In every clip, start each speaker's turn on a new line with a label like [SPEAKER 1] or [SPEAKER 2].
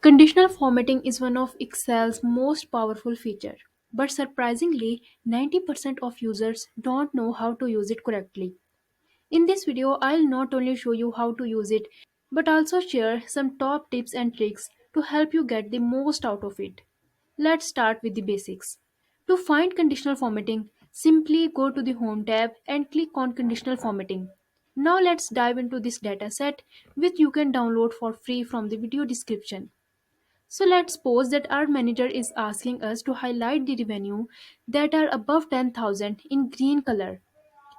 [SPEAKER 1] Conditional formatting is one of Excel's most powerful features, but surprisingly, 90% of users don't know how to use it correctly. In this video, I'll not only show you how to use it, but also share some top tips and tricks to help you get the most out of it. Let's start with the basics. To find conditional formatting, simply go to the Home tab and click on Conditional Formatting. Now let's dive into this dataset, which you can download for free from the video description. So let's suppose that our manager is asking us to highlight the revenue that are above 10,000 in green color.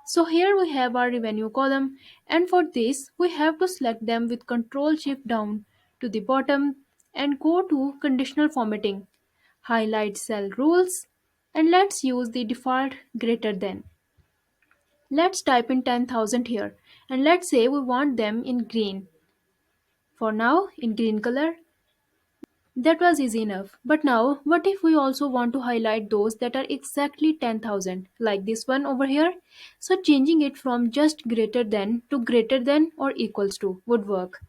[SPEAKER 1] So here we have our revenue column, and for this we have to select them with Control Shift down to the bottom and go to conditional formatting. Highlight cell rules, and let's use the default greater than. Let's type in 10,000 here, and let's say we want them in green. For now, in green color. That was easy enough. But now, what if we also want to highlight those that are exactly 10,000, like this one over here? So changing it from just greater than to greater than or equals to would work.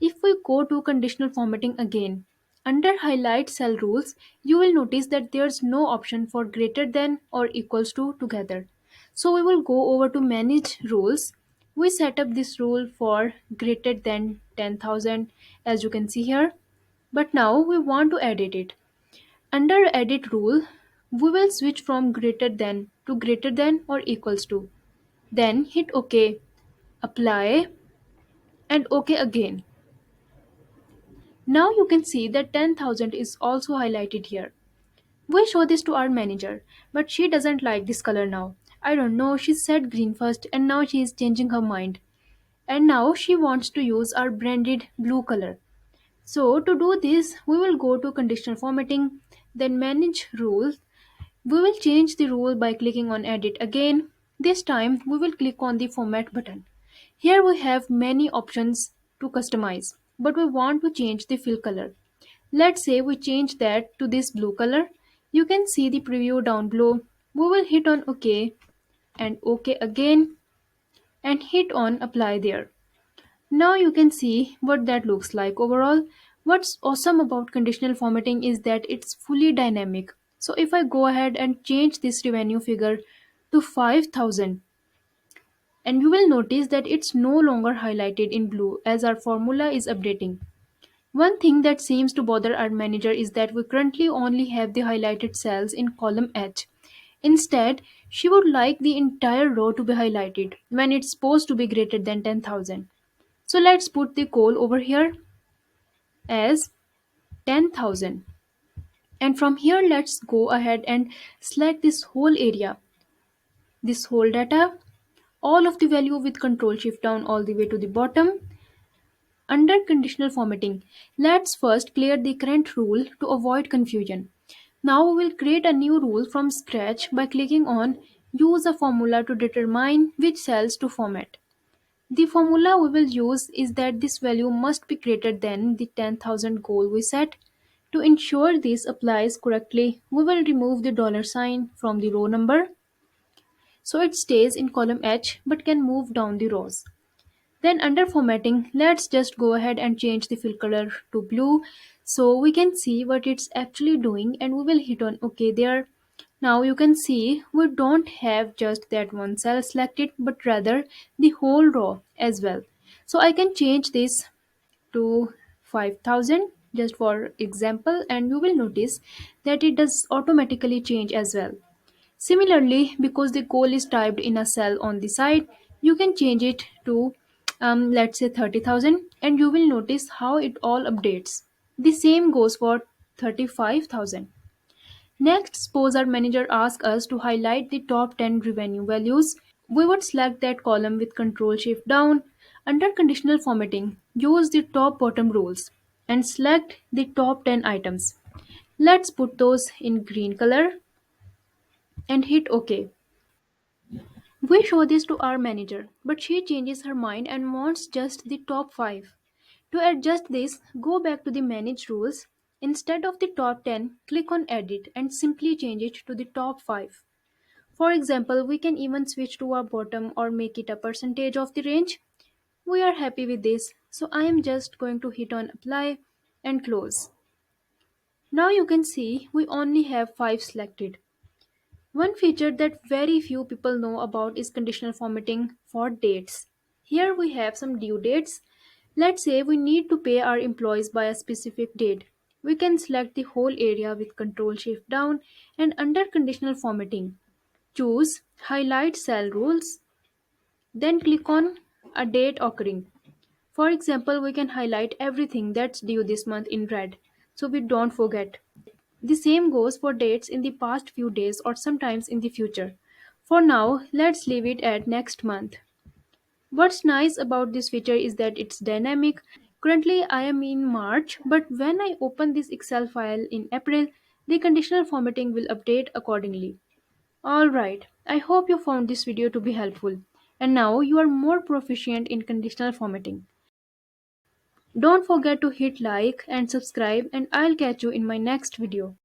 [SPEAKER 1] If we go to conditional formatting again, under highlight cell rules, you will notice that there's no option for greater than or equals to together. So we will go over to manage rules. We set up this rule for greater than 10,000 as you can see here. But now we want to edit it. Under edit rule, we will switch from greater than to greater than or equals to. Then hit OK, apply, and OK again. Now you can see that 10,000 is also highlighted here. We show this to our manager, but she doesn't like this color now. I don't know, she said green first and now she is changing her mind. And now she wants to use our branded blue color. So to do this, we will go to conditional formatting, then manage rules. We will change the rule by clicking on edit again. This time we will click on the format button. Here we have many options to customize, but we want to change the fill color. Let's say we change that to this blue color. You can see the preview down below. We will hit on OK and OK again and hit on apply there. Now you can see what that looks like overall. What's awesome about conditional formatting is that it's fully dynamic. So if I go ahead and change this revenue figure to 5,000, and you will notice that it's no longer highlighted in blue as our formula is updating. One thing that seems to bother our manager is that we currently only have the highlighted cells in column H. Instead, she would like the entire row to be highlighted when it's supposed to be greater than 10,000. So let's put the goal over here as 10,000. And from here, let's go ahead and select this whole area, this whole data, all of the value with Control Shift down all the way to the bottom. Under conditional formatting, let's first clear the current rule to avoid confusion. Now we will create a new rule from scratch by clicking on Use a formula to determine which cells to format. The formula we will use is that this value must be greater than the 10,000 goal we set. To ensure this applies correctly, we will remove the dollar sign from the row number so it stays in column H but can move down the rows. Then under formatting, let's just go ahead and change the fill color to blue so we can see what it's actually doing and we will hit on OK there. Now you can see we don't have just that one cell selected but rather the whole row as well. So I can change this to 5,000 just for example and you will notice that it does automatically change as well. Similarly, because the goal is typed in a cell on the side, you can change it to let's say 30,000 and you will notice how it all updates. The same goes for 35,000. Next, suppose our manager asks us to highlight the top 10 revenue values. We would select that column with Control Shift down. Under conditional formatting, use the top bottom rules and select the top 10 items. Let's put those in green color and hit OK. We show this to our manager, but she changes her mind and wants just the top 5. To adjust this, go back to the Manage rules. Instead of the top 10, click on Edit and simply change it to the top 5. For example, we can even switch to our bottom or make it a percentage of the range. We are happy with this, so I am just going to hit on Apply. and close. Now you can see we only have 5 selected. One feature that very few people know about is conditional formatting for dates. Here we have some due dates. Let's say we need to pay our employees by a specific date. We can select the whole area with Ctrl Shift down and under conditional formatting, choose highlight cell rules, then click on a date occurring. For example, we can highlight everything that's due this month in red so we don't forget. The same goes for dates in the past few days or sometimes in the future. For now, let's leave it at next month. What's nice about this feature is that it's dynamic. Currently, I am in March, but when I open this Excel file in April, the conditional formatting will update accordingly. Alright, I hope you found this video to be helpful. And now you are more proficient in conditional formatting. Don't forget to hit like and subscribe, and I'll catch you in my next video.